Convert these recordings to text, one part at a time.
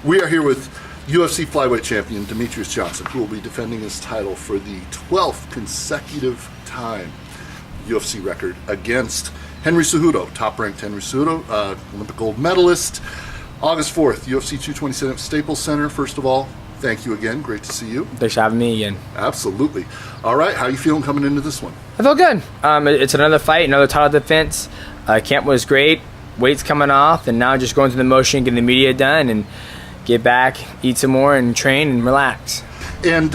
We are here with UFC flyweight champion Demetrious Johnson, who will be defending his title for the 12th consecutive time, UFC record, against Henry Cejudo, top-ranked Henry Cejudo, Olympic gold medalist. August 4th, UFC 227 Staples Center. First of all, thank you again. Great to see you. Thanks for having me again. Absolutely. All right, how are you feeling coming into this one? I feel good. It's another fight, another title defense. Camp was great. Weight's coming off, and now just going through the motion, getting the media done, and get back, eat some more, and train and relax. And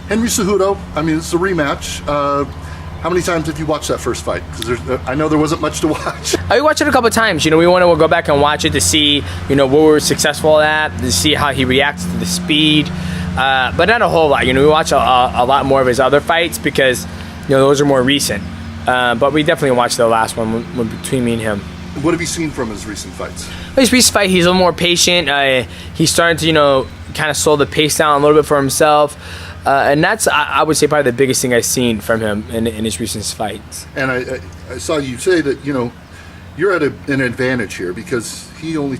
Henry Cejudo, I mean, it's a rematch. How many times have you watched that first fight? Because I know there wasn't much to watch. I watched it a couple of times. You know, we want to go back and watch it to see, you know, what we were successful at, to see how he reacts to the speed, but not a whole lot. You know, we watch a lot more of his other fights because, you know, those are more recent. But we definitely watched the last one between me and him. What have you seen from his recent fights? His recent fight, he's a little more patient. He's starting to, you know, kind of slow the pace down a little bit for himself. And that's, I would say, probably the biggest thing I've seen from him in his recent fights. And I saw you say that, you know, you're at an advantage here because he only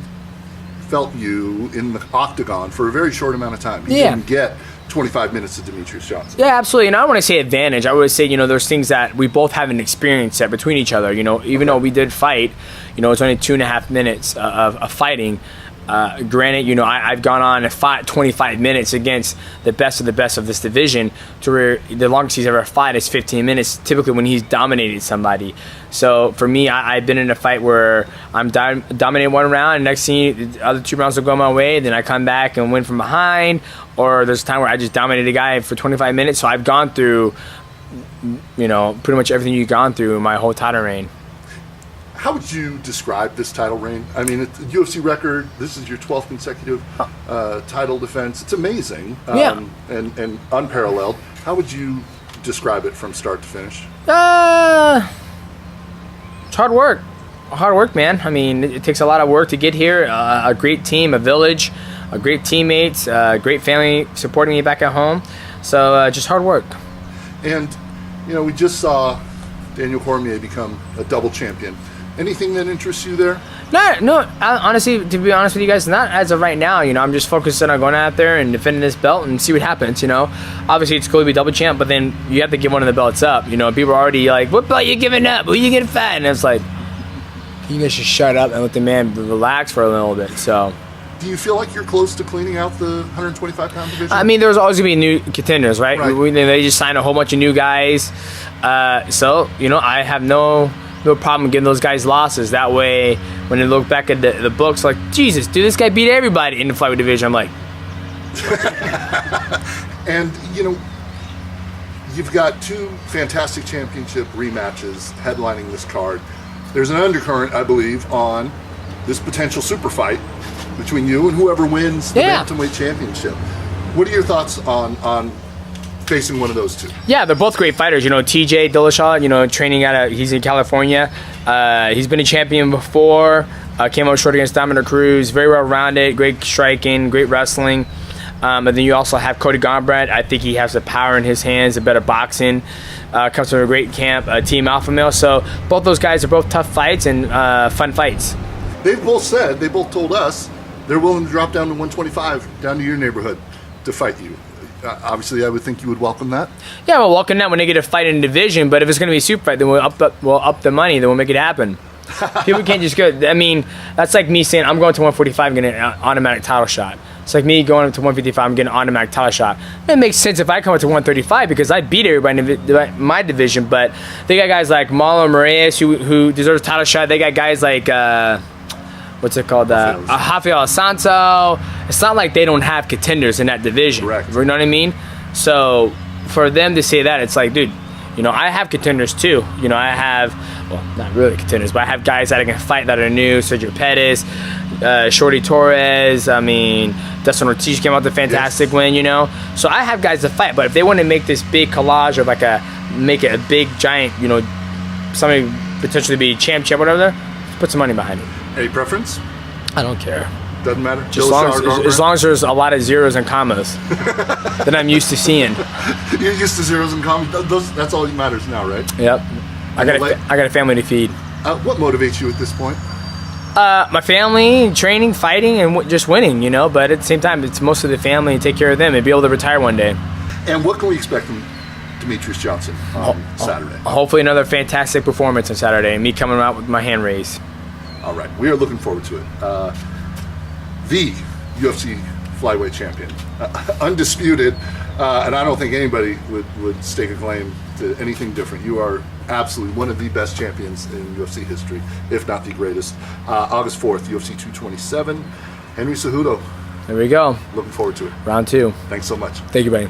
felt you in the octagon for a very short amount of time. He didn't get 25 minutes of Demetrious Johnson. Yeah, absolutely. And I don't want to say advantage. I would say, you know, there's things that we both haven't experienced yet between each other. You know, even though we did fight, you know, it's only 2.5 minutes of fighting. Granted, you know, I've gone on and fought 25 minutes against the best of this division, to where the longest he's ever fought is 15 minutes, typically when he's dominated somebody. So for me, I've been in a fight where I'm dominating one round, and next thing, the other 2 rounds will go my way, then I come back and win from behind, or there's a time where I just dominated a guy for 25 minutes. So I've gone through, you know, pretty much everything you've gone through in my whole title reign. How would you describe this title reign? I mean, it's a UFC record. This is your 12th consecutive title defense. It's amazing, and unparalleled. How would you describe it from start to finish? It's hard work. Hard work, man. I mean, it takes a lot of work to get here. A great team, a village, great teammates, great family supporting me back at home. So just hard work. And, you know, we just saw Daniel Cormier become a double champion. Anything that interests you there? No. Honestly, to be honest with you guys, not as of right now. You know, I'm just focused on going out there and defending this belt and see what happens. You know, obviously it's cool to be double champ, but then you have to give one of the belts up. You know, people are already like, "What belt you giving up? Who you getting fat?" And it's like, you guys should shut up and let the man relax for a little bit. So. Do you feel like you're close to cleaning out the 125-pound division? I mean, there's always going to be new contenders, right? They just signed a whole bunch of new guys. So, you know, I have no problem getting those guys losses. That way, when they look back at the books, like, Jesus, dude, this guy beat everybody in the flyweight division. I'm like... And, you know, you've got 2 fantastic championship rematches headlining this card. There's an undercurrent, I believe, on this potential super fight between you and whoever wins the bantamweight championship. What are your thoughts on facing one of those 2? Yeah, they're both great fighters. You know, TJ Dillashaw, you know, training he's in California. He's been a champion before. Came out short against Dominic Cruz. Very well-rounded, great striking, great wrestling. And then you also have Cody Garbrandt. I think he has the power in his hands, a better boxing. Comes from a great camp, Team Alpha Male. So both those guys are both tough fights and fun fights. They both told us they're willing to drop down to 125, down to your neighborhood, to fight you. Obviously, I would think you would welcome that. Yeah, we'll welcome that when they get a fight in the division. But if it's going to be a super fight, then we'll up the money. Then we'll make it happen. People can't just go. I mean, that's like me saying I'm going to 145 and getting an automatic title shot. It's like me going up to 155 and getting an automatic title shot. It makes sense if I come up to 135 because I beat everybody in my division. But they got guys like Marlon Moraes who deserves a title shot. They got guys like what's it called? Rafael Santo. It's not like they don't have contenders in that division. Correct. You know what I mean? So for them to say that, it's like, dude, you know, I have contenders too. You know, I have, well, not really contenders, but I have guys that I can fight that are new. Sergio Pettis, Shorty Torres. I mean, Dustin Ortiz came out with a fantastic win, you know. So I have guys to fight, but if they want to make this big collage of make it a big giant, you know, somebody potentially be champ, whatever, put some money behind it. Any preference? I don't care. Doesn't matter. Just as long as there's a lot of zeros and commas that I'm used to seeing. You're used to zeros and commas. That's all that matters now, right? Yep. I got a family to feed. What motivates you at this point? My family, training, fighting, and just winning, you know. But at the same time, it's mostly the family and take care of them and be able to retire one day. And what can we expect from Demetrious Johnson on Saturday? Hopefully another fantastic performance on Saturday and me coming out with my hand raised. All right, we are looking forward to it. The UFC flyweight champion, undisputed, and I don't think anybody would stake a claim to anything different. You are absolutely one of the best champions in UFC history, if not the greatest. August 4th, UFC 227, Henry Cejudo. There we go. Looking forward to it. Round 2. Thanks so much. Thank you, buddy.